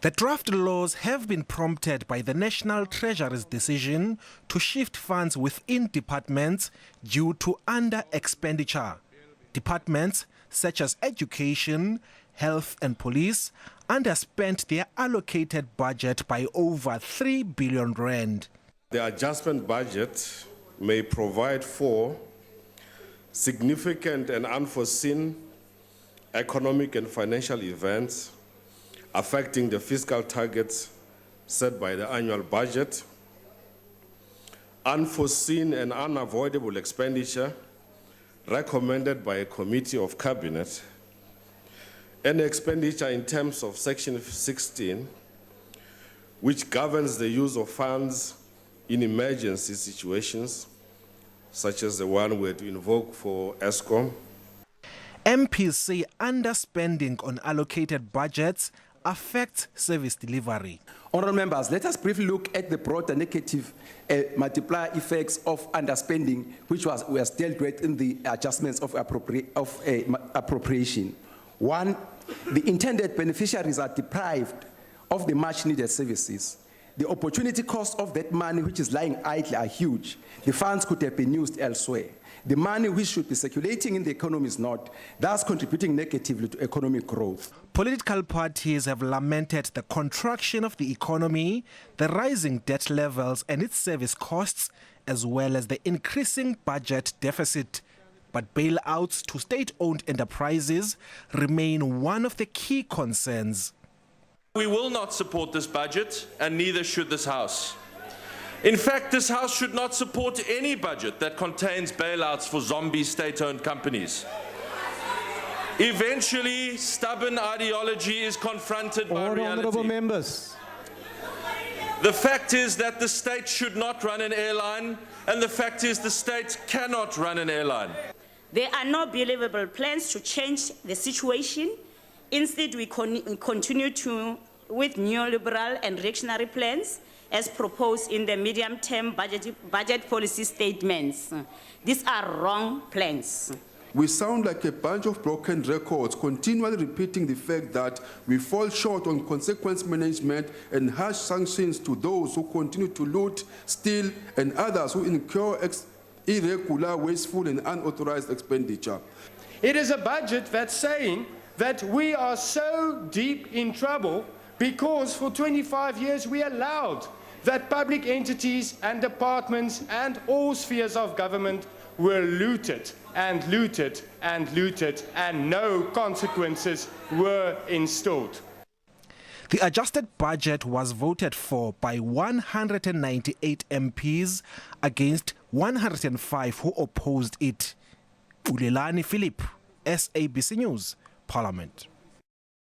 The draft laws have been prompted by the National Treasury's decision to shift funds within departments due to under-expenditure. Departments such as education, health and police underspent their allocated budget by over 3 billion rand. The adjustment budget may provide for significant and unforeseen economic and financial events affecting the fiscal targets set by the annual budget, unforeseen and unavoidable expenditure recommended by a committee of cabinet, and expenditure in terms of Section 16, which governs the use of funds in emergency situations, such as the one we had to invoke for ESCOM. MPs say underspending on allocated budgets affects service delivery. Honourable members, let us briefly look at the broader negative multiplier effects of underspending, which was dealt with in the adjustments of appropriation. One, the intended beneficiaries are deprived of the much-needed services. The opportunity cost of that money which is lying idle are huge. The funds could have been used elsewhere. The money which should be circulating in the economy is not, thus contributing negatively to economic growth. Political parties have lamented the contraction of the economy, the rising debt levels and its service costs, as well as the increasing budget deficit. But bailouts to state-owned enterprises remain one of the key concerns. We will not support this budget, and neither should this House. In fact, this House should not support any budget that contains bailouts for zombie state-owned companies. Eventually, stubborn ideology is confronted by reality. Honourable members. The fact is that the state should not run an airline, and the fact is the state cannot run an airline. There are no believable plans to change the situation. Instead, we continue with neoliberal and reactionary plans as proposed in the medium-term budget policy statements. These are wrong plans. We sound like a bunch of broken records, continually repeating the fact that we fall short on consequence management and harsh sanctions to those who continue to loot, steal, and others who incur irregular, wasteful, and unauthorized expenditure. It is a budget that's saying that we are so deep in trouble because for 25 years we allowed that public entities and departments and all spheres of government were looted and looted and looted, and no consequences were installed. The adjusted budget was voted for by 198 MPs against 105 who opposed it. Ulelani Philip, SABC News, Parliament.